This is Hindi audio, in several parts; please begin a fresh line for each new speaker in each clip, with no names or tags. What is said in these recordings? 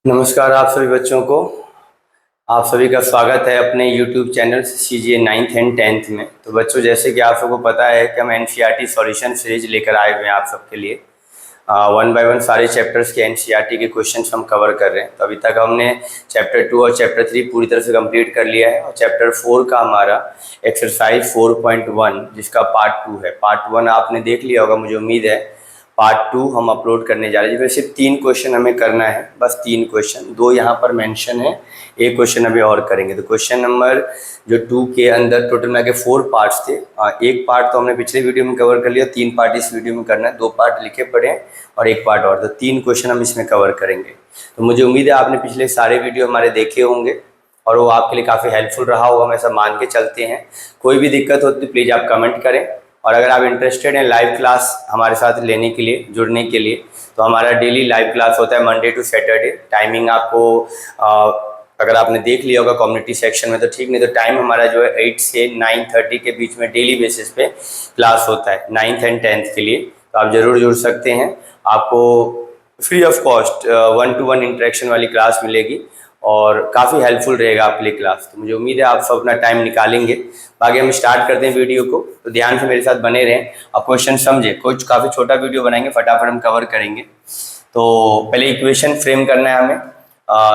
नमस्कार आप सभी बच्चों को। आप सभी का स्वागत है अपने YouTube channel CGA 9th and 10th में। तो बच्चों, जैसे कि आप सबको पता है कि हम NCERT सॉल्यूशन सीरीज लेकर आए हुए हैं आप सबके लिए। वन बाय वन सारे चैप्टर्स के NCERT के क्वेश्चंस हम कवर कर रहे हैं। तो अभी तक हमने चैप्टर 2 और चैप्टर 3 पूरी तरह से कंप्लीट कर लिया है और चैप्टर 4 का हमारा एक्सरसाइज 4.1 जिसका पार्ट 2 है। पार्ट 1 आपने देख लिया होगा, मुझे उम्मीद है। पार्ट 2 हम अपलोड करने जा रहे हैं, जिसमें सिर्फ 3 क्वेश्चन हमें करना है, बस 3 क्वेश्चन। 2 यहाँ पर मेंशन है, एक क्वेश्चन अभी और करेंगे। तो क्वेश्चन नंबर जो 2 के अंदर टोटल में 4 पार्ट्स थे। एक पार्ट तो हमने पिछले वीडियो में कवर कर लिया, 3 पार्ट इस वीडियो में करना है। 2 पार्ट लिखे पड़े हैं और एक पार्ट और, तो 3 क्वेश्चन हम इसमें कवर करेंगे। तो मुझे उम्मीद है आपने पिछले सारे वीडियो हमारे देखे होंगे और वो आपके लिए काफ़ी हेल्पफुल रहा होगा, हम ऐसा मान के चलते हैं। कोई भी दिक्कत होती तो प्लीज़ आप कमेंट करें। और अगर आप इंटरेस्टेड हैं लाइव क्लास हमारे साथ लेने के लिए, जुड़ने के लिए, तो हमारा डेली लाइव क्लास होता है मंडे टू सैटरडे। टाइमिंग आपको अगर आपने देख लिया होगा कम्युनिटी सेक्शन में तो ठीक, नहीं तो टाइम हमारा जो है 8 से 9:30 के बीच में डेली बेसिस पे क्लास होता है 9th एंड 10th के लिए। तो आप ज़रूर जुड़ सकते हैं। आपको free of cost 1-to-1 interaction वाली क्लास मिलेगी और काफ़ी हेल्पफुल रहेगा आपके लिए क्लास। तो मुझे उम्मीद है आप सब अपना टाइम निकालेंगे। बाकी हम स्टार्ट करते हैं वीडियो को, तो ध्यान से मेरे साथ बने रहें और क्वेश्चन समझे। कुछ काफ़ी छोटा वीडियो बनाएंगे, फटाफट हम कवर करेंगे। तो पहले इक्वेशन फ्रेम करना है हमें।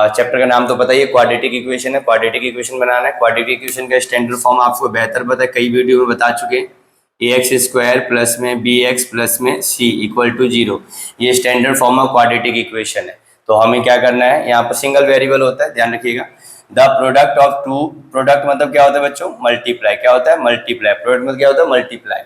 चैप्टर का नाम तो पता ही है, क्वाड्रेटिक इक्वेशन है। क्वाड्रेटिक इक्वेशन बनाना है। क्वाड्रेटिक इक्वेशन का स्टैंडर्ड फॉर्म आपको बेहतर पता है, कई वीडियो में बता चुके हैं। ax² प्लस में bx प्लस में c इक्वल टू 0, ये standard form of quadratic equation है। तो हमें क्या करना है, यहाँ पर सिंगल वेरिएबल होता है, ध्यान रखिएगा। The product of two, product मतलब क्या होता है बच्चों, मल्टीप्लाई। क्या होता है, मल्टीप्लाई। प्रोडक्ट मतलब क्या होता है, multiply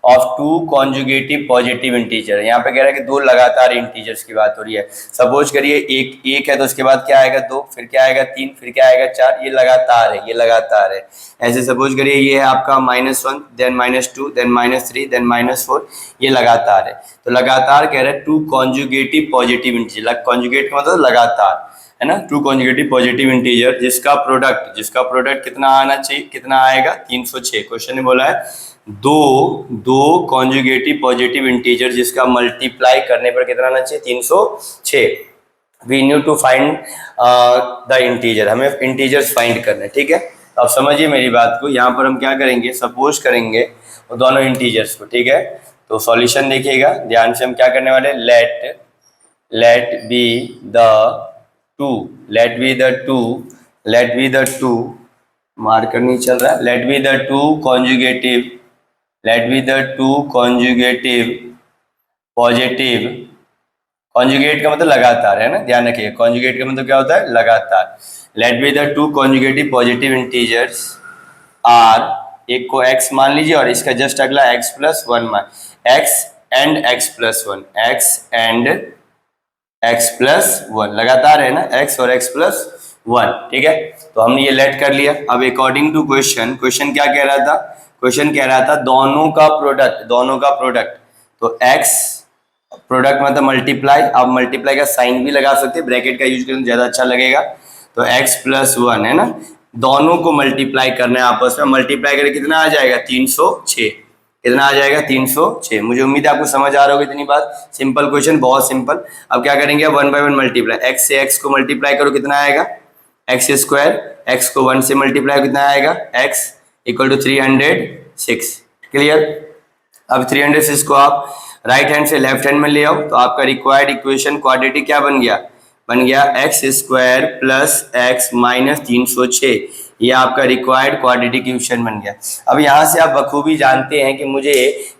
of 2 conjugative positive integer. यहाँ पे कह रहा है कि 2 लगातार इंटीजर्स की बात हो रही है। सपोज करिए एक है तो उसके बाद क्या आएगा 2, फिर क्या आएगा 3, फिर क्या आएगा 4। ये लगातार है, ये लगातार है। ऐसे सपोज करिए ये है आपका -1, देन -2, देन -3, देन -4, ये लगातार है। तो लगातार कह रहे हैं 2 कॉन्जुगेटिव पॉजिटिव इंटीजर। कॉन्जुगेट का मतलब लगातार है ना, 2 कॉन्जुगेटिव पॉजिटिव इंटीजर जिसका प्रोडक्ट कितना आना चाहिए, कितना आएगा 306। क्वेश्चन ने बोला है दो कॉन्जुगेटिव पॉजिटिव इंटीजर जिसका मल्टीप्लाई करने पर कितना आना चाहिए, 306। We need to find the integer, हमें इंटीजर्स फाइंड करने, ठीक है। तो आप समझिए मेरी बात को। यहाँ पर हम क्या करेंगे, सपोज करेंगे वो दोनों इंटीजर्स को, ठीक है। तो सॉल्यूशन देखिएगा ध्यान से। हम क्या करने वाले, let be the two marker नहीं चल रहा है। Let be the two conjugative positive. Conjugate का मतलब लगातार है ना, ध्यान रखिए। कॉन्जुगेट का मतलब क्या होता है, लगातार। Let be the 2 conjugative positive integers are, एक को x मान लीजिए और इसका जस्ट अगला x+1 मान, x एंड x+1 लगातार है ना, x और x+1, ठीक है। तो हमने ये लेट कर लिया। अब अकॉर्डिंग टू क्वेश्चन क्या कह रहा था, क्वेश्चन कह रहा था दोनों का प्रोडक्ट। तो x प्रोडक्ट मतलब मल्टीप्लाई। आप मल्टीप्लाई का साइन भी लगा सकते हैं, ब्रैकेट का यूज करें ज्यादा अच्छा लगेगा। तो x+1 है ना, दोनों को मल्टीप्लाई करना है आपस में। मल्टीप्लाई करके कितना आ जाएगा, 306। कितना आ जाएगा, 306। मुझे उम्मीद है आपको समझ आ रहा होगा इतनी बात। सिंपल क्वेश्चन, बहुत सिंपल। अब क्या करेंगे, 1 बाय 1 मल्टीप्लाई। x से x को मल्टीप्लाई करो, कितना आएगा, x²। x को 1 से मल्टीप्लाई कितना आएगा, x = 306। क्लियर। अब 306 को आप राइट हैंड से लेफ्ट हैंड में ले आओ, तो आपका रिक्वायर्ड इक्वेशन क्वाड्रेटिक क्या बन गया, x² प्लस x माइनस 306। ये आपका रिक्वायर्ड क्वाड्रेटिक इक्वेशन बन गया। अब यहाँ से आप बखूबी जानते हैं कि मुझे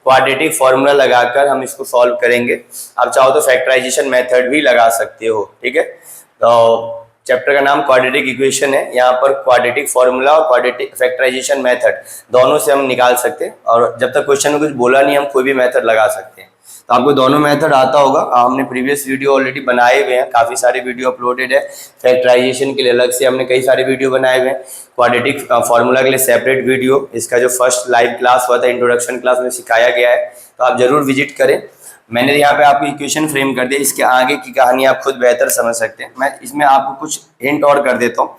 क्वाड्रेटिक फॉर्मूला लगाकर हम इसको सॉल्व करेंगे। आप चाहो तो फैक्टराइजेशन मेथड भी लगा सकते हो, ठीक है। तो चैप्टर का नाम क्वाड्रेटिक इक्वेशन है। यहाँ पर क्वाड्रेटिक फॉर्मूला और क्वाड्रेटिक फैक्टराइजेशन मेथड दोनों से हम निकाल सकते हैं। और जब तक क्वेश्चन में कुछ बोला नहीं, हम कोई भी मेथड लगा सकते हैं। तो आपको दोनों मेथड आता होगा। हमने प्रीवियस वीडियो ऑलरेडी बनाए हुए हैं, काफ़ी सारे वीडियो अपलोडेड है। फैक्टराइजेशन के लिए अलग से हमने कई सारे वीडियो बनाए हुए हैं, क्वाड्रेटिक फार्मूला के लिए सेपरेट वीडियो। इसका जो फर्स्ट लाइव क्लास हुआ था, इंट्रोडक्शन क्लास में सिखाया गया है, तो आप जरूर विजिट करें। मैंने यहाँ पे आपको इक्वेशन फ्रेम कर दिया, इसके आगे की कहानी आप खुद बेहतर समझ सकते हैं। मैं इसमें आपको कुछ हिंट और कर देता हूँ।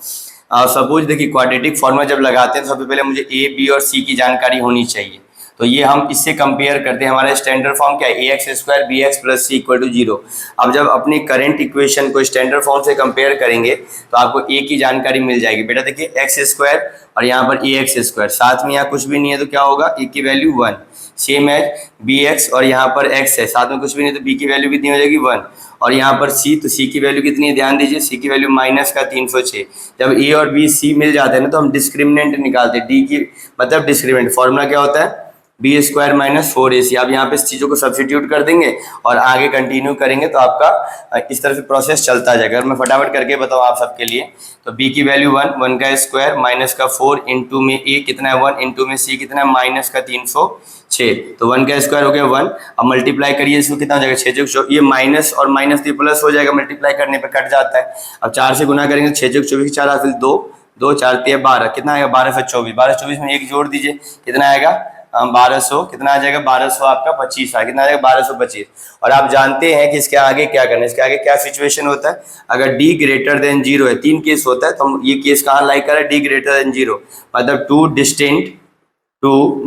सपोज देखिए, क्वाड्रेटिक फॉर्मूला जब लगाते हैं तो सबसे पहले मुझे a, b और c की जानकारी होनी चाहिए। तो ये हम इससे कंपेयर करते हैं, हमारा स्टैंडर्ड फॉर्म क्या है, ax square bx plus c equal to 0। अब जब अपनी करंट इक्वेशन को स्टैंडर्ड फॉर्म से कंपेयर करेंगे तो आपको a की जानकारी मिल जाएगी। बेटा देखिए x स्क्वायर और यहाँ पर ax स्क्वायर, साथ में यहाँ कुछ भी नहीं है तो क्या होगा, a की वैल्यू 1, सेम एज bx और यहाँ पर x है, साथ में कुछ भी नहीं तो b की वैल्यू कितनी हो जाएगी 1, और यहाँ पर c, तो c की वैल्यू कितनी है, ध्यान दीजिए c की वैल्यू माइनस का 306। जब a और b c मिल जाते हैं ना तो हम डिस्क्रिमिनेंट निकालते हैं, d की मतलब डिस्क्रिमिनेंट, फॉर्मूला क्या होता है, बी स्क्वायर माइनस 4ac। आप यहाँ पे इस चीज़ों को सब्स्टिट्यूट कर देंगे और आगे कंटिन्यू करेंगे तो आपका इस तरह से प्रोसेस चलता जाएगा। अगर मैं फटाफट करके बताऊँ आप सबके लिए, तो b की वैल्यू 1, 1 का स्क्वायर माइनस का 4 इंटू में a कितना है 1, इंटू में c कितना है माइनस का 306, तो 1 का स्क्वायर हो गया 1। अब मल्टीप्लाई करिए, इसको कितना हो जाएगा 6 चौक 24, ये माइनस और माइनस प्लस हो जाएगा, मल्टीप्लाई करने पर कट जाता है। अब 4 से गुना करेंगे 6 चौक 24, 4 फिर 2, 2 4 3 12, कितना आएगा 12 से 24, 12 24 में एक जोड़ दीजिए, कितना आएगा 1200, कितना आ जाएगा 1200 आपका 25 है, कितना आ जाएगा 1225। और आप जानते हैं कि इसके आगे क्या करना है, इसके आगे क्या सिचुएशन होता है, अगर d ग्रेटर देन 0 है, 3 केस होता है, तो हम ये केस कहाँ लाइक कर रहे हैं, d ग्रेटर देन 0 मतलब टू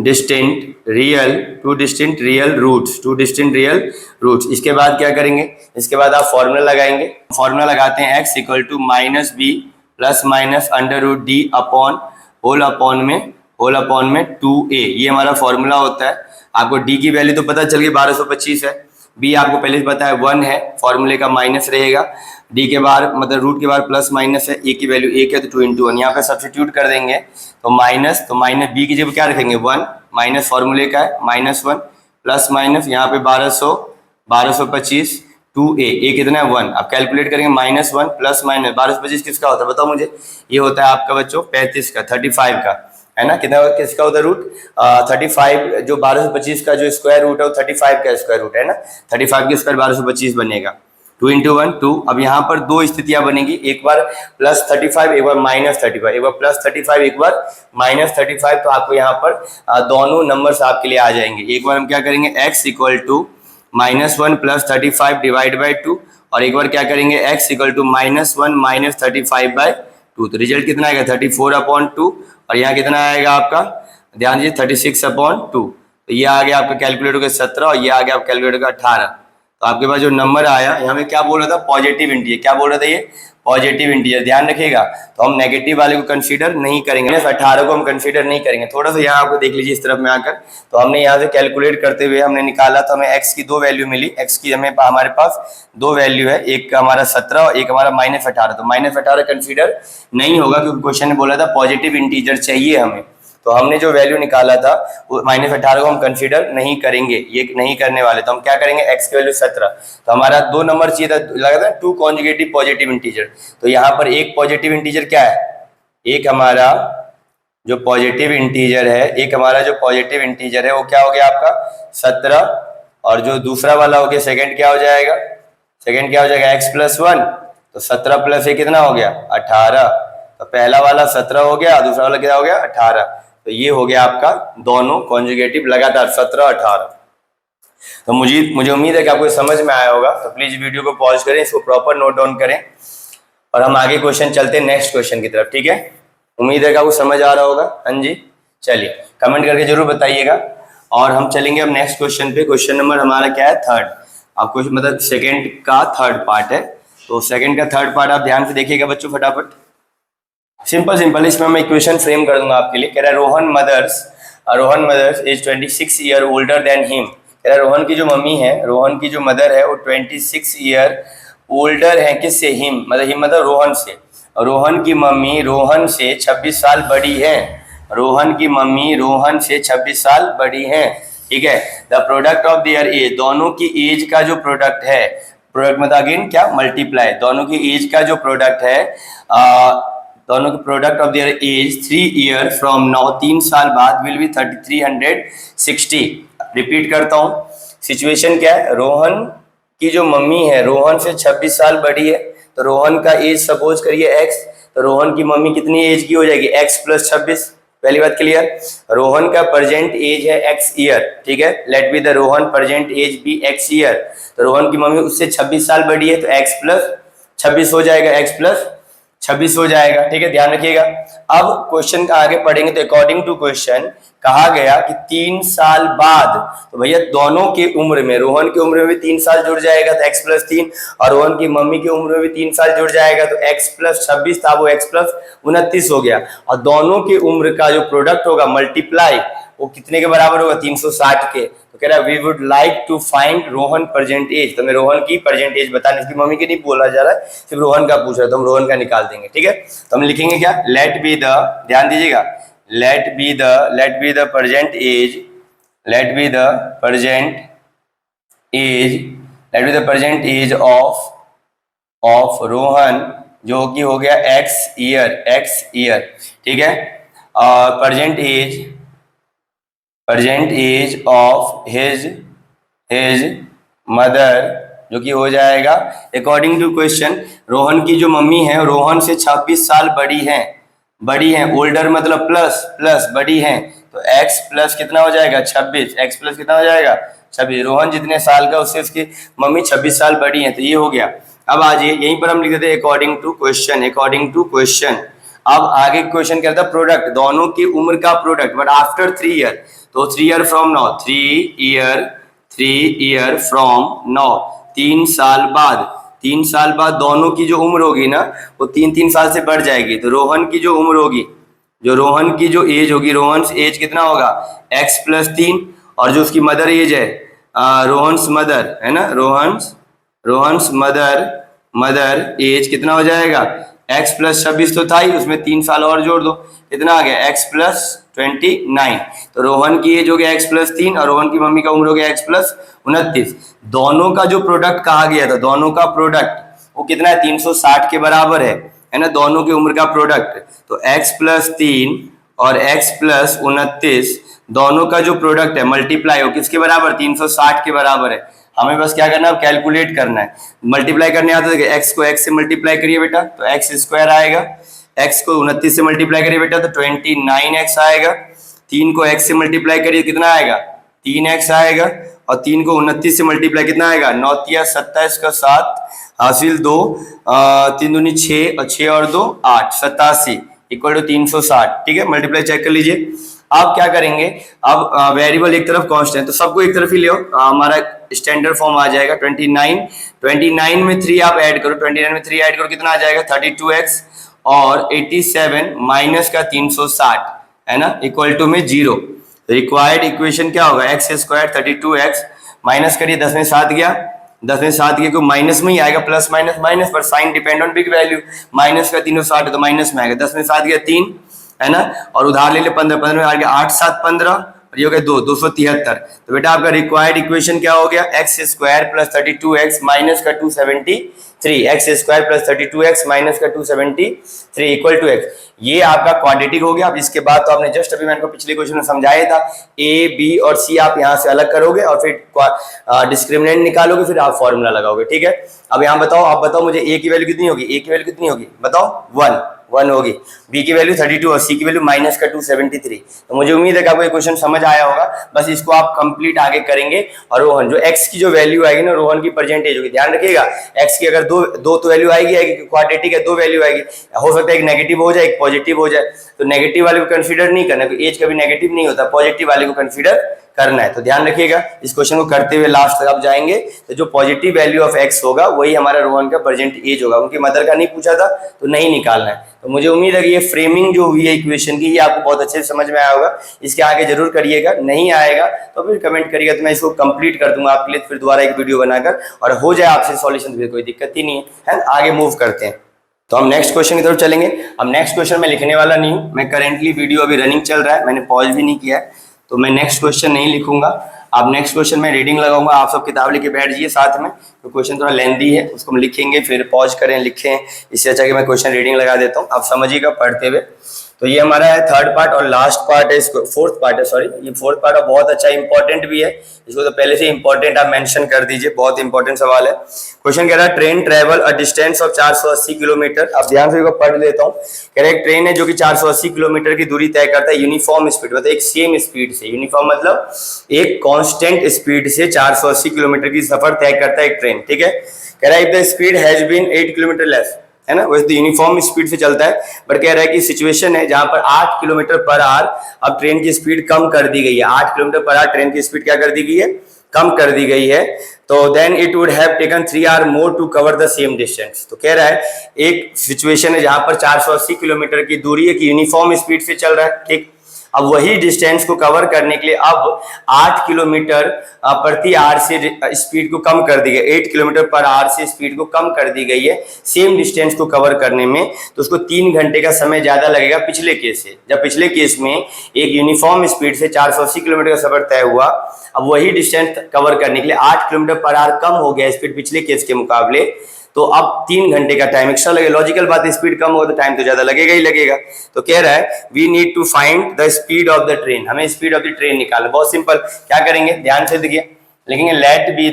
डिस्टिंक्ट रियल रूट्स। इसके बाद क्या करेंगे, इसके बाद आप फॉर्मूला लगाएंगे, फॉर्मूला लगाते हैं x equal to minus b plus minus under root d upon whole upon में 2a, ये हमारा फॉर्मूला होता है। आपको d की वैल्यू तो पता चल गई 1225 है, b आपको पहले से पता है 1 है, फॉर्मूले का माइनस रहेगा, d के बाहर मतलब रूट के बाहर प्लस माइनस है, a की वैल्यू 1 है तो 2 इंटू 1, यहाँ पे सब्स्टिट्यूट कर देंगे तो माइनस b की जगह क्या रखेंगे 1, माइनस फॉर्मूले का है -1 प्लस माइनस यहाँ पे 1225 2a कितना है 1। अब कैलकुलेट करेंगे -1 प्लस माइनस 1225 किसका होता है बताओ मुझे, ये होता है आपका बच्चों 35 का, 35 का है ना, कितना किसका होता है रूट 35, जो 1225 का जो स्क्वायर रूट है वो 35 का स्क्वायर रूट है ना, 35 के स्क्वायर 1225 बनेगा, 2 इंटू 1 2। अब यहाँ पर दो स्थितियां बनेगी, एक बार +35 एक बार -35, एक बार +35 एक बार -35, तो आपको यहाँ पर दोनों नंबर्स आपके लिए आ जाएंगे। एक बार हम क्या करेंगे x equal to -1 + 35 divide by 2, और एक बार क्या करेंगे x इक्वल टू -1 - 35/2, तो रिजल्ट कितना आएगा 34/2, और यहाँ कितना आएगा आपका, ध्यान दीजिए 36/2, तो ये आ गया आपका कैलकुलेट होगा 17 और ये आ गया आपका कैलकुलेट होगा 18। तो आपके पास जो नंबर आया, यहाँ में क्या बोल रहा था पॉजिटिव इंटीजर, क्या बोल रहा था ये पॉजिटिव इंटीजर, ध्यान रखिएगा। तो हम नेगेटिव वाले को कंसीडर नहीं करेंगे, 18 को हम कंसीडर नहीं करेंगे। थोड़ा सा यहाँ आपको देख लीजिए इस तरफ में आकर, तो हमने यहाँ से कैलकुलेट करते हुए हमने निकाला तो हमें x की दो वैल्यू मिली, x की हमारे पास दो वैल्यू है, एक हमारा 17 और एक हमारा -18, तो -18 कंसीडर नहीं होगा क्योंकि क्वेश्चन ने बोला था पॉजिटिव इंटीजर चाहिए हमें, तो हमने जो वैल्यू निकाला था वो -18 को हम कंसीडर नहीं करेंगे, ये नहीं करने वाले, तो हम क्या करेंगे x की वैल्यू 17, तो हमारा दो नंबर चाहिए था, लगा था 2 कॉन्जुगेटिव पॉजिटिव इंटीजर, तो यहाँ पर एक पॉजिटिव इंटीजर क्या है, एक हमारा जो पॉजिटिव इंटीजर है, एक हमारा जो पॉजिटिव इंटीजर है वो क्या हो गया आपका 17, और जो दूसरा वाला हो गया सेकंड क्या हो जाएगा, सेकंड क्या हो जाएगा x + 1, तो 17 + 1 कितना हो गया 18, तो पहला वाला 17 हो गया, दूसरा वाला क्या हो गया 18, तो ये हो गया आपका दोनों कॉन्जुगेटिव लगातार 17 18। तो मुझे उम्मीद है कि आपको समझ में आया होगा, तो प्लीज वीडियो को पॉज करें, इसको प्रॉपर नोट डाउन करें और हम आगे क्वेश्चन चलते हैं नेक्स्ट क्वेश्चन की तरफ, ठीक है। उम्मीद है कि आपको समझ आ रहा होगा, हाँ जी, चलिए कमेंट करके जरूर बताइएगा। और हम चलेंगे अब नेक्स्ट क्वेश्चन पे। क्वेश्चन नंबर हमारा क्या है 3rd, आपको मतलब सेकेंड का 3rd पार्ट है, तो सेकेंड का 3rd पार्ट आप ध्यान से देखिएगा बच्चों फटाफट। सिंपल इसमें मैं इक्वेशन फ्रेम कर दूंगा आपके लिए। कह रहा है Rohan mother's is 26 year older than him. कह रहा है रोहन की जो मम्मी है, रोहन की जो मदर है वो 26 ईयर ओल्डर है किससे, हिम मतलब रोहन से। रोहन की मम्मी रोहन से 26 साल बड़ी है, रोहन की मम्मी रोहन से 26 साल बड़ी है, ठीक है। The product of their age, दोनों की एज का जो प्रोडक्ट है, प्रोडक्ट मतलब अगेन क्या मल्टीप्लाई, दोनों की एज का जो प्रोडक्ट है, दोनों के product of their age 3 year from now, 3 साल बाद विल बी 3360। रिपीट करता हूँ, सिचुएशन क्या है, रोहन की जो मम्मी है रोहन से 26 साल बड़ी है, तो रोहन का एज सपोज करिए x, तो रोहन की मम्मी कितनी एज की हो जाएगी x + 26, पहली बात क्लियर। रोहन का प्रेजेंट एज है x ईयर, ठीक है, let be the Rohan present age be x year, तो रोहन की मम्मी उससे 26 साल बड़ी है तो x + 26 हो जाएगा, x + 26 हो जाएगा। ठीक है, ध्यान रखिएगा। अब क्वेश्चन का आगे पढ़ेंगे तो अकॉर्डिंग टू क्वेश्चन कहा गया कि 3 साल बाद, तो भैया दोनों की उम्र में, रोहन की उम्र में भी 3 साल जुड़ जाएगा तो x प्लस 3, और रोहन की मम्मी की उम्र में भी 3 साल जुड़ जाएगा तो x प्लस 26 था वो x प्लस 29 हो गया। और दोनों की उम्र का जो प्रोडक्ट होगा मल्टीप्लाई वो कितने के बराबर होगा? 360 के। तो कह रहा है we would like to find Rohan present age. तो मैं रोहन की प्रेजेंट एज बताने, इसकी मम्मी की नहीं बोला जा रहा है, सिर्फ रोहन का पूछ रहा है, तो हम रोहन का निकाल देंगे। ठीक है, तो हम लिखेंगे क्या? लेट बी द, ध्यान दीजिएगा, let be the present age, let be the present age, let be the present age of Rohan, जो कि हो गया x ईयर। ठीक है, और present age of his mother, जो कि हो जाएगा अकॉर्डिंग टू क्वेश्चन, रोहन की जो मम्मी है रोहन से 26 साल बड़ी हैं, ओल्डर मतलब प्लस बड़ी हैं, तो x प्लस कितना हो जाएगा? 26। x प्लस कितना हो जाएगा? 26। रोहन जितने साल का उससे उसकी मम्मी 26 साल बड़ी हैं, तो ये हो गया। अब आ जाइए यहीं पर हम लिख देते हैं अकॉर्डिंग टू क्वेश्चन। अब आगे क्वेश्चन कहता है प्रोडक्ट, दोनों की उम्र का प्रोडक्ट, बट आफ्टर 3 ईयर, तो 3 year from now, 3 year from now, 3 साल बाद दोनों की जो उम्र होगी ना वो 3 साल से बढ़ जाएगी। तो रोहन की जो उम्र होगी, जो रोहन की जो एज होगी, रोहन एज कितना होगा? x प्लस 3, और जो उसकी मदर एज है, रोहन्स मदर है ना, रोहन्स मदर एज कितना हो जाएगा? x प्लस 26 तो था ही, उसमें 3 साल और जोड़ दो, कितना आ गया? x plus 29। तो रोहन की एज हो गया x प्लस 3 और रोहन की मम्मी का उम्र हो गया x प्लस 29। दोनों का जो प्रोडक्ट कहा गया था, दोनों का प्रोडक्ट वो कितना है? 360 के बराबर है ना, दोनों की उम्र का प्रोडक्ट। तो x प्लस 3 और x प्लस 29 दोनों का जो प्रोडक्ट है मल्टीप्लाई हो किसके बराबर? 360 के बराबर है। हमें बस क्या करना है? कैलकुलेट करना है। मल्टीप्लाई करने आता है, x को x से मल्टीप्लाई करिए बेटा तो x स्क्वायर आएगा, x को 29 से मल्टीप्लाई करिए बेटा तो 29x आएगा, 3 को x से मल्टीप्लाई करिए कितना आएगा? 3x आएगा, और 3 को 29 से मल्टीप्लाई कितना आएगा? 9 तिया 27 का 7 हासिल 2, 3 दूनी 6 और 6 और 2 8, 87 इक्वल टू 360। ठीक है, मल्टीप्लाई चेक कर लीजिए। अब क्या करेंगे? अब वेरिएबल एक तरफ कांस्टेंट, तो सबको एक तरफ ही ले आओ, हमारा स्टैंडर्ड फॉर्म आ जाएगा 29 में 3 आप ऐड करो, 29 में 3 ऐड करो कितना आ जाएगा? 32x, और 87 माइनस का 360 है ना, इक्वल टू में 0। रिक्वायर्ड इक्वेशन क्या होगा? x स्क्वायर 32x माइनस करिए, 10 में 7 गया, 10 में 7 गया, क्योंकि माइनस में ही आएगा, प्लस माइनस पर sign depend on big value, minus का 360 तो माइनस में आएगा, 10 में 7 गया 3 है ना, और उधार ले ले 15 में आ गया 8 7 15, और ये हो गया 273। तो बेटा आपका रिक्वायर्ड इक्वेशन क्या हो गया? x square plus 32x minus का 273, x square plus 32x minus का 273 इक्वल टू x। ये आपका क्वाड्रेटिक हो गया। अब इसके बाद तो आपने जस्ट अभी मैंने को पिछले क्वेश्चन में समझाया था, a b और c आप यहाँ से अलग करोगे और फिर डिस्क्रिमिनेंट निकालोगे, फिर आप फॉर्मूला लगाओगे। ठीक है, अब यहाँ बताओ, आप बताओ मुझे a की वैल्यू कितनी होगी? a की वैल्यू कितनी होगी बताओ? 1 होगी, b की वैल्यू 32 और c की वैल्यू माइनस का 273। तो मुझे उम्मीद है कि आपको ये क्वेश्चन समझ आया होगा। बस इसको आप कंप्लीट आगे करेंगे, और रोहन जो x की जो वैल्यू आएगी ना, रोहन की परसेंटेज होगी, ध्यान रखिएगा। x की अगर दो तो वैल्यू आएगी क्वाड्रेटिक है, 2 वैल्यू आएगी, हो सकता है एक नेगेटिव हो जाए एक पॉजिटिव हो जाए, तो नेगेटिव वाले को कंसीडर नहीं करना, क्योंकि एज कभी नेगेटिव नहीं होता, पॉजिटिव वाले को कंसीडर करना है। तो ध्यान रखिएगा, इस क्वेश्चन को करते हुए लास्ट तक आप जाएंगे तो जो पॉजिटिव वैल्यू ऑफ x होगा वही हमारा रोहन का प्रेजेंट एज होगा। उनकी मदर का नहीं पूछा था तो नहीं निकालना है। तो मुझे उम्मीद है कि ये फ्रेमिंग जो हुई है इक्वेशन की, ये आपको बहुत अच्छे से समझ में आया होगा। इसके आगे जरूर करिएगा, नहीं आएगा तो फिर कमेंट करिएगा, तो मैं इसको कंप्लीट कर दूंगा आपके लिए, फिर दोबारा एक वीडियो बनाकर, और हो जाए आपसे सॉल्यूशन, फिर कोई दिक्कत ही नहीं है। आगे मूव करते हैं, तो हम नेक्स्ट क्वेश्चन की तरफ चलेंगे। अब नेक्स्ट क्वेश्चन मैं लिखने वाला नहीं हूँ, मैं करेंटली वीडियो अभी रनिंग चल रहा है, मैंने पॉज भी नहीं किया है, तो मैं नेक्स्ट क्वेश्चन नहीं लिखूंगा। अब नेक्स्ट क्वेश्चन में रीडिंग लगाऊंगा, आप सब किताब लेके बैठ जाइए साथ में, तो क्वेश्चन थोड़ा लेंथी है, उसको हम लिखेंगे फिर पॉज करें लिखें, इससे अच्छा कि मैं क्वेश्चन रीडिंग लगा देता हूँ, आप समझिएगा पढ़ते हुए। तो ये हमारा है थर्ड पार्ट और लास्ट पार्ट है, इसको फोर्थ पार्ट है, सॉरी ये फोर्थ पार्ट, और बहुत अच्छा इंपॉर्टेंट भी है, इसको तो पहले से इंपॉर्टेंट आप मेंशन कर दीजिए, बहुत इंपॉर्टेंट सवाल है। क्वेश्चन कह रहा है train travel a distance of 480 kilometre. अब ध्यान से पढ़ लेता हूँ। कह रहा है ट्रेन है जो कि 480 किलोमीटर की दूरी तय करता है यूनिफॉर्म स्पीड, मतलब एक सेम स्पीड से, यूनिफॉर्म मतलब एक कांस्टेंट स्पीड से 480 किलोमीटर की सफर तय करता है एक ट्रेन। ठीक है, कह रहा है if the speed has been 8 kilometre less, है ना, वैसे तो यूनिफॉर्म स्पीड से चलता है, बट कह रहा है कि सिचुएशन है जहां पर 8 किलोमीटर पर आवर अब ट्रेन की स्पीड कम कर दी गई है। 8 किलोमीटर पर आवर ट्रेन की स्पीड क्या कर दी गई है, कम कर दी गई है। तो then it would have taken 3 hour more to cover the same distance. तो कह रहा है एक सिचुएशन है जहां पर 480 किलोमीटर की दूरी एक यूनिफॉर्म स्पीड से चल रहा है, ठीक। अब वही डिस्टेंस को कवर करने के लिए अब 8 किलोमीटर प्रति आवर से स्पीड को कम कर दी गई, 8 किलोमीटर पर आवर से स्पीड को कम कर दी गई है सेम डिस्टेंस को कवर करने में। तो उसको 3 घंटे का समय ज्यादा लगेगा पिछले केस से। जब पिछले केस में एक यूनिफॉर्म स्पीड से 480 किलोमीटर का सफर तय हुआ, अब वही डिस्टेंस कवर करने के लिए 8 किलोमीटर पर आवर कम हो गया स्पीड पिछले केस के मुकाबले, तो अब 3 घंटे का टाइम एक्स्ट्रा लगेगा। लॉजिकल बात है, स्पीड कम हो तो टाइम तो ज्यादा लगेगा ही लगेगा। तो कह रहा है we need to find the speed of the train, हमें स्पीड ऑफ द ट्रेन निकालना। बहुत सिंपल, क्या करेंगे ध्यान से देखिए, लिखेंगे लेट बी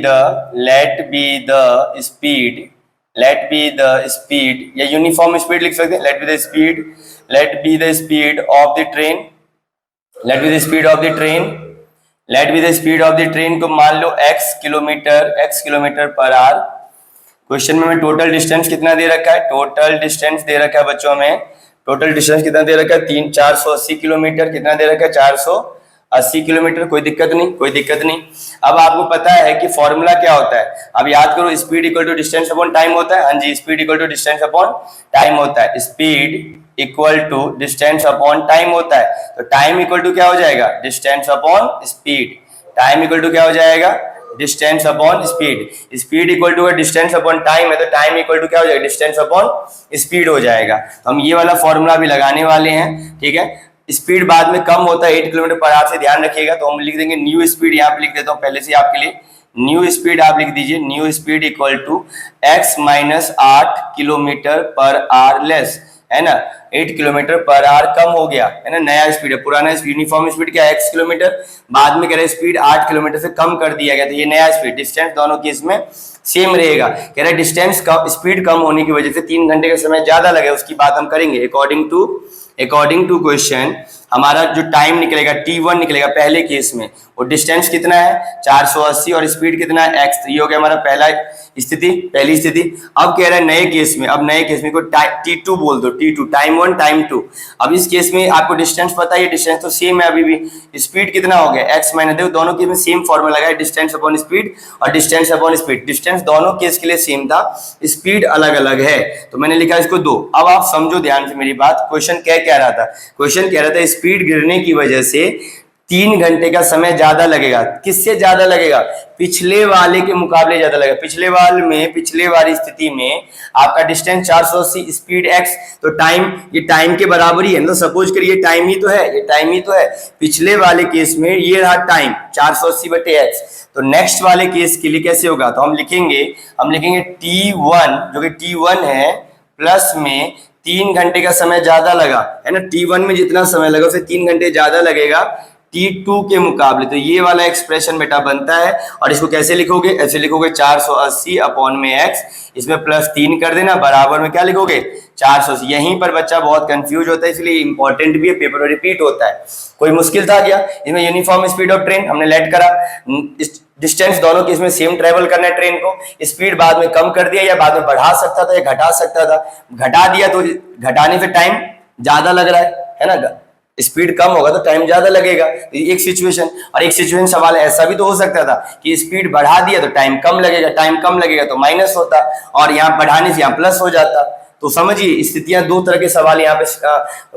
द स्पीड, या यूनिफॉर्म स्पीड लिख सकते हैं, let be the speed of the train, let be the speed of the train को मान लो x kilometre per hour. Question में टोटल डिस्टेंस कितना दे रखा है, टोटल डिस्टेंस दे रखा है बच्चों में, टोटल डिस्टेंस कितना दे रखा है 480 किलोमीटर, कितना दे रखा है 480 किलोमीटर। कोई दिक्कत नहीं। अब आपको पता है कि फॉर्मूला क्या होता है, अब याद करो, speed equal to distance upon time होता है। हाँ जी, speed equal to distance upon time होता है, speed equal to distance upon time होता है। तो टाइम इक्वल टू क्या हो जाएगा, distance upon speed, time equal to क्या हो जाएगा, distance upon speed. Speed equal to distance upon time है, तो टाइम इक्वल टू क्या हो जाएगा, डिस्टेंस अपॉन स्पीड हो जाएगा। तो हम ये वाला फॉर्मूला भी लगाने वाले हैं, ठीक है। स्पीड बाद में कम होता है 8 किलोमीटर पर आवर से, ध्यान रखिएगा। तो हम लिख देंगे न्यू स्पीड, यहाँ पे लिख देता हूँ पहले से आपके लिए, न्यू स्पीड आप लिख दीजिए, new speed equal to x minus 8 kilometre per hour less, है ना, 8 किलोमीटर पर आवर कम हो गया, है ना, नया स्पीड है। पुराना यूनिफॉर्म स्पीड क्या है x किलोमीटर, बाद में कह रहे स्पीड 8 किलोमीटर से कम कर दिया गया, तो ये नया स्पीड, डिस्टेंस दोनों केस में सेम रहेगा। कह रहे डिस्टेंस कम, स्पीड कम होने की वजह से 3 घंटे का समय ज्यादा लगे, उसकी बात हम करेंगे। अकॉर्डिंग टू क्वेश्चन हमारा जो टाइम निकलेगा T1 निकलेगा पहले केस में, वो डिस्टेंस कितना है 480 और स्पीड कितना है x। तो ये हो गया हमारा पहली स्थिति। अब कह रहा है नए केस में को T2 बोल दो, T2 टाइम 1 टाइम 2। अब इस केस में आपको डिस्टेंस पता है, डिस्टेंस तो सेम है, अभी भी स्पीड कितना हो गया x माइनस, देखो दोनों केस में सेम फॉर्मूला लगा है, डिस्टेंस अपॉन स्पीड और डिस्टेंस अपॉन स्पीड। डिस्टेंस दोनों केस के लिए सेम था, स्पीड अलग अलग है, तो मैंने लिखा इसको 2। अब आप समझो ध्यान से मेरी बात, क्वेश्चन क्या कह रहा था, क्वेश्चन कह रहा था स्पीड गिरने की वजह से 3 घंटे का समय ज्यादा लगेगा। किससे ज्यादा लगेगा, पिछले वाले के मुकाबले ज्यादा लगेगा। पिछले वाली स्थिति में आपका डिस्टेंस 480, स्पीड x, तो टाइम, ये टाइम के बराबर ही है, तो सपोज करिए टाइम ही तो है, पिछले वाले केस में ये रहा टाइम 480 बटे x। तो नेक्स्ट वाले केस के लिए कैसे होगा, तो हम लिखेंगे T1, जो कि T1 है, प्लस में 3 घंटे का समय ज्यादा लगा, है ना, T1 में जितना समय लगा उसे 3 घंटे ज्यादा लगेगा T2 के मुकाबले। तो ये वाला एक्सप्रेशन बेटा बनता है, और इसको कैसे लिखोगे, ऐसे लिखोगे 480 अपॉन में x, इसमें प्लस 3 कर देना, बराबर में क्या लिखोगे 480। यहीं पर बच्चा बहुत कंफ्यूज होता है, इसलिए इंपॉर्टेंट भी है, पेपर में रिपीट होता है। कोई मुश्किल था क्या इसमें, यूनिफॉर्म स्पीड ऑफ ट्रेन हमने लेट करा, डिस्टेंस दोनों के इसमें सेम ट्रेवल करना है ट्रेन को, स्पीड बाद में कम कर दिया या बाद में बढ़ा सकता था या घटा सकता था, घटा दिया तो घटाने से टाइम ज्यादा लग रहा है ना, स्पीड कम होगा तो टाइम ज्यादा लगेगा। एक सिचुएशन, और एक सिचुएशन सवाल ऐसा भी तो हो सकता था कि स्पीड बढ़ा दिया तो टाइम कम लगेगा तो माइनस होता, और यहाँ बढ़ाने से यहाँ प्लस हो जाता। तो समझिए स्थितियां, 2 तरह के सवाल यहाँ पे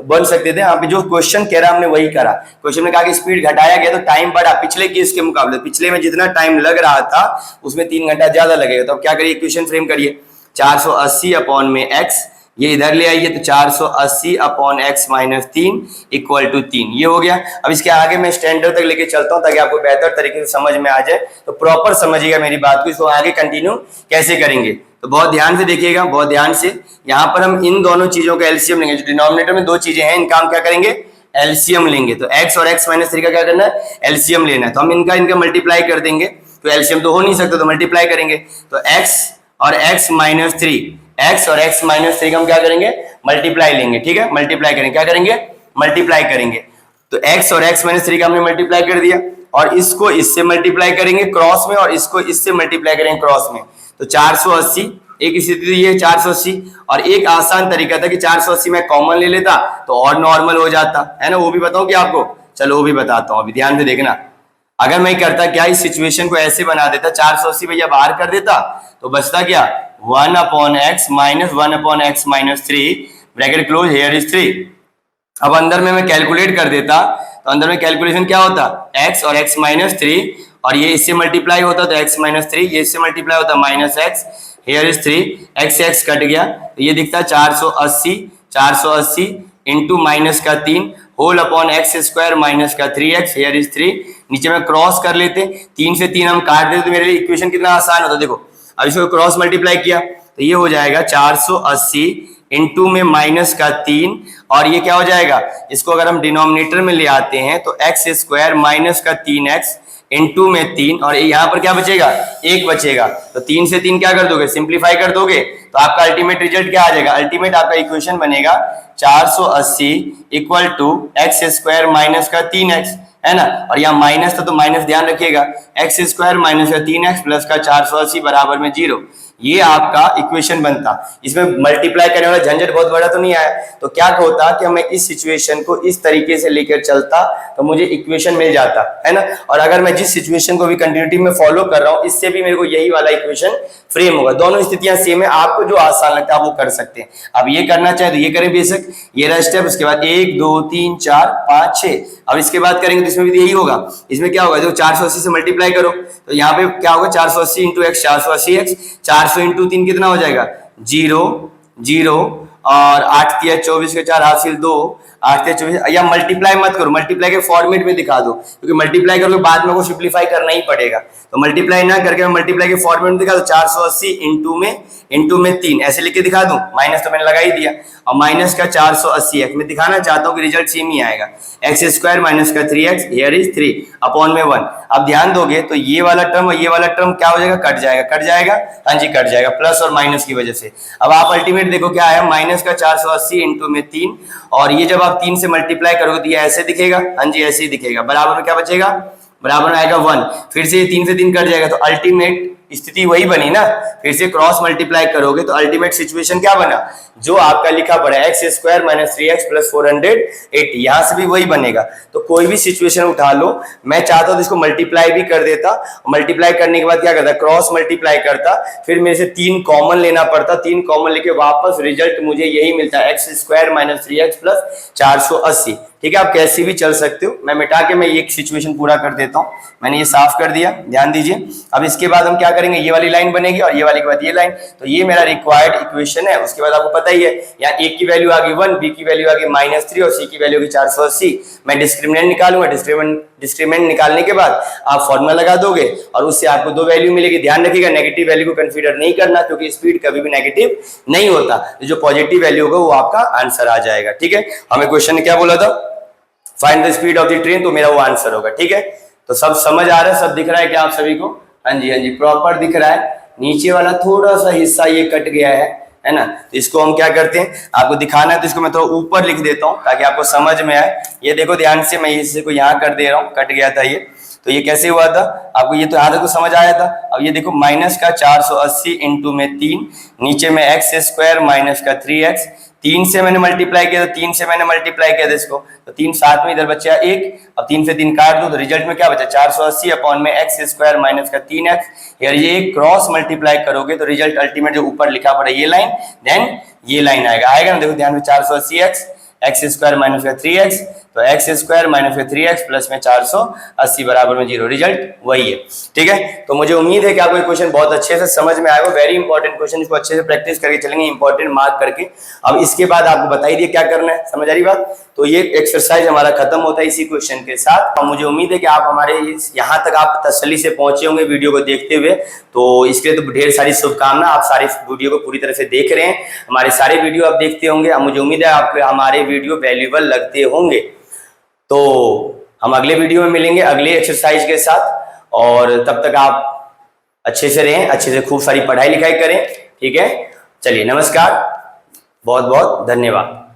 बन सकते थे। यहाँ पे जो क्वेश्चन कह रहा हमने वही करा, क्वेश्चन में कहा कि स्पीड घटाया गया तो टाइम बढ़ा पिछले केस के मुकाबले, पिछले में जितना टाइम लग रहा था उसमें 3 घंटा ज्यादा लगेगा। तो अब क्या करिए, इक्वेशन फ्रेम करिए, 480 अपॉन में x, ये इधर ले आइए, तो 480 upon x minus 3 equal to 3, ये हो गया। अब इसके आगे मैं स्टैंडर्ड तक लेके चलता हूँ ताकि आपको बेहतर तरीके से समझ में आ जाए, तो प्रॉपर समझिएगा मेरी बात को, इसको आगे कंटिन्यू कैसे करेंगे। तो बहुत ध्यान से देखिएगा, बहुत ध्यान से। यहाँ पर हम इन दोनों चीजों का एलसीएम लेंगे, जो डिनोमिनेटर में 2 चीजें हैं, इनका हम क्या करेंगे, एलसीएम लेंगे। तो x और x माइनस 3 का क्या करना है, एलसीएम लेना है। तो हम इनका मल्टीप्लाई कर देंगे, तो एलसीएम तो हो नहीं सकता, तो मल्टीप्लाई करेंगे। तो x और x माइनस 3 का हम क्या करेंगे, मल्टीप्लाई लेंगे, ठीक है, मल्टीप्लाई करेंगे, क्या करेंगे, मल्टीप्लाई करेंगे। तो x और x माइनस 3 का हमने मल्टीप्लाई कर दिया, और इसको इससे मल्टीप्लाई करेंगे क्रॉस में, और इसको इससे मल्टीप्लाई करेंगे क्रॉस में। तो 480 एक स्थिति तो ये 480, और एक आसान तरीका था कि 480 में कॉमन ले लेता तो और नॉर्मल हो जाता है ना। वो भी बताऊं क्या आपको? चलो वो भी बताता हूं, अभी ध्यान से देखना। अगर मैं करता क्या, इस सिचुएशन को ऐसे बना देता, 480 भैया बाहर कर देता तो बचता क्या, 1/x minus 1/x minus 3 bracket close, here is 3। अब अंदर में मैं कैलकुलेट कर देता तो अंदर में कैलकुलेशन क्या होता, x और x माइनस 3, और ये इससे मल्टीप्लाई होता तो x माइनस 3, ये इससे मल्टीप्लाई होता minus x, here is 3, x x cut गया तो ये दिखता 480 इंटू माइनस का 3 whole upon x square minus का 3x, हियर इज 3। नीचे में क्रॉस कर लेते, 3 से 3 हम काट देते तो मेरे लिए इक्वेशन कितना आसान होता। देखो अब इसको क्रॉस मल्टीप्लाई किया तो ये हो जाएगा 480 इंटू में माइनस का 3, और ये क्या हो जाएगा, इसको अगर हम डिनोमिनेटर में ले आते हैं तो एक्स स्क्वायर माइनस का 3x इंटू में 3, और यहाँ पर क्या बचेगा, 1 बचेगा। तो 3 से 3 क्या कर दोगे, सिंप्लीफाई कर दोगे तो आपका अल्टीमेट रिजल्ट क्या आ जाएगा, अल्टीमेट आपका इक्वेशन बनेगा 480 equal to x square minus का 3x, है ना। और यहाँ माइनस था तो माइनस ध्यान रखिएगा, एक्स स्क्वायर माइनस का 3x प्लस का 480 बराबर में 0। ये आपका इक्वेशन बनता। इसमें मल्टीप्लाई करने वाला झंझट बहुत बड़ा तो नहीं आया। तो क्या होता कि मैं इस सिचुएशन को इस तरीके से लेकर चलता तो मुझे इक्वेशन मिल जाता, है ना। और अगर मैं जिस सिचुएशन को भी कंटिन्यूटी में फॉलो कर रहा हूं, इससे भी मेरे को यही वाला इक्वेशन फ्रेम होगा। दोनों स्थितियां सेम है, आपको जो आसान लगता है आप वो कर सकते हैं। अब ये करना चाहे तो ये करें बेशक, ये रहा स्टेप। उसके बाद 1 2 3 4 5 6, अब इसके बाद करेंगे तो इसमें भी यही होगा। इसमें क्या होगा, जो 480 से मल्टीप्लाई करो तो यहाँ पे क्या होगा, 480 इंटू एक्स 480x, 400 इंटू 3 कितना हो जाएगा, 0 0, और 8 तिया 24 के 4 हासिल 2, 8 तिया 24। या मल्टीप्लाई मत करो, मल्टीप्लाई के फॉर्मेट में दिखा दो, क्योंकि मल्टीप्लाई करोगे बाद में को सिंप्लीफाई करना ही पड़ेगा। तो मल्टीप्लाई ना करके मैं मल्टीप्लाई के फॉर्मेट में दिखा दो, 480 इंटू में 3 ऐसे लिख के दिखा दूं, माइनस तो मैंने लगा ही दिया, और माइनस का 480x मैं दिखाना चाहता हूँ कि रिजल्ट सेम ही आएगा, एक्स स्क्वायर माइनस का 3x, हियर इज 3 अपॉन में 1। अब ध्यान दोगे तो ये वाला टर्म और ये वाला टर्म क्या हो जाएगा, कट जाएगा, हाँ जी कट जाएगा, प्लस और माइनस की वजह से। अब आप अल्टीमेट देखो क्या है, माइनस का 480 इंटू में 3, और ये जब आप 3 से मल्टीप्लाई करोगे तो ये ऐसे दिखेगा, हाँ जी ऐसे ही दिखेगा। बराबर में क्या बचेगा, बराबर में आएगा 1। फिर से ये 3 से 3 कट जाएगा तो अल्टीमेट स्थिति वही बनी ना। फिर से क्रॉस मल्टीप्लाई करोगे तो अल्टीमेट सिचुएशन क्या बना, जो आपका लिखा पड़ा है x square minus 3x plus 480, यहां से भी वही बनेगा। तो कोई भी सिचुएशन उठा लो, मैं चाहता हूं इसको मल्टीप्लाई भी कर देता, मल्टीप्लाई करने के बाद क्या करता, क्रॉस मल्टीप्लाई करता, फिर मेरे से 3 कॉमन लेना पड़ता, 3 कॉमन लेके वापस रिजल्ट मुझे यही मिलता है, x square minus 3x plus 480। ठीक है, आप कैसे भी चल सकते हो। मैं मिटा के मैं ये सिचुएशन पूरा कर देता हूं, मैंने ये साफ कर दिया, ध्यान दीजिए। अब इसके बाद हम क्या करेंगे, ये वाली लाइन बनेगी और ये वाली के बाद ये लाइन, तो ये मेरा रिक्वायर्ड इक्वेशन है। उसके बाद आपको पता ही है, यहाँ ए की वैल्यू आ गई 1, बी की वैल्यू आ गई -3 और सी की वैल्यू आ गई 480। मैं डिस्क्रिमिनेंट निकालूंगा, डिस्क्रिमिनेंट निकालने के बाद आप फॉर्मूला लगा दोगे और उससे आपको 2 वैल्यू मिलेगी। ध्यान रखिएगा नेगेटिव वैल्यू को कंसीडर नहीं करना, क्योंकि स्पीड कभी भी नेगेटिव नहीं होता। तो जो पॉजिटिव वैल्यू होगा वो आपका आंसर आ जाएगा। ठीक है, हमें क्वेश्चन ने क्या बोला था, find the speed of the train, तो मेरा वो आंसर होगा। ठीक है, तो सब समझ आ रहा है, सब दिख रहा है क्या आप सभी को, हाँ जी प्रॉपर दिख रहा है। नीचे वाला थोड़ा सा हिस्सा ये कट गया है ना, तो इसको हम क्या करते हैं, आपको दिखाना है तो इसको मैं थोड़ा ऊपर लिख देता हूँ ताकि आपको समझ में आए। ये देखो ध्यान से, मैं इसी को यहाँ कर दे रहा हूँ, कट गया था ये, तो ये कैसे हुआ था आपको, ये तो यहाँ तक तो समझ आया था। अब ये देखो माइनस का 480 इंटू में 3, नीचे में एक्स स्क्वायर माइनस का 3x, 3 से मैंने मल्टीप्लाई किया तो 3 से मैंने मल्टीप्लाई किया था इसको, तो 3 साथ में इधर बचा 1, अब 3 से 3 काट दो तो रिजल्ट में क्या बचा, 480 अपॉन में एक्स स्क्वायर माइनस का 3x। यार ये क्रॉस मल्टीप्लाई करोगे तो रिजल्ट अल्टीमेट जो ऊपर लिखा पड़ा ये लाइन, देन ये लाइन आएगा ना। देखो ध्यान में 480x एक्स स्क्वायर माइनस का 3x, तो एक्स स्क्वायर माइनस का 3x प्लस में 480 बराबर में 0, रिजल्ट वही है। ठीक है, तो मुझे उम्मीद है कि आपको ये क्वेश्चन बहुत अच्छे से समझ में आएगा। वेरी इंपॉर्टेंट क्वेश्चन, इसको अच्छे से प्रैक्टिस करके चलेंगे, इंपॉर्टेंट मार्क करके। अब इसके बाद आपको बता ही दिया क्या करना है, समझ आ रही बात। तो ये एक्सरसाइज हमारा खत्म होता है इसी क्वेश्चन के साथ। और मुझे उम्मीद है कि आप हमारे यहाँ तक आप तसल्ली से पहुंचे होंगे वीडियो को देखते हुए, तो इसके लिए तो ढेर सारी शुभकामना। आप सारे वीडियो को पूरी तरह से देख रहे हैं, हमारे सारे वीडियो आप देखते होंगे। अब मुझे उम्मीद है आपको हमारे वीडियो वैल्यूएबल लगते होंगे। तो हम अगले वीडियो में मिलेंगे अगले एक्सरसाइज के साथ, और तब तक आप अच्छे से रहें, अच्छे से खूब सारी पढ़ाई लिखाई करें। ठीक है, चलिए नमस्कार, बहुत बहुत धन्यवाद।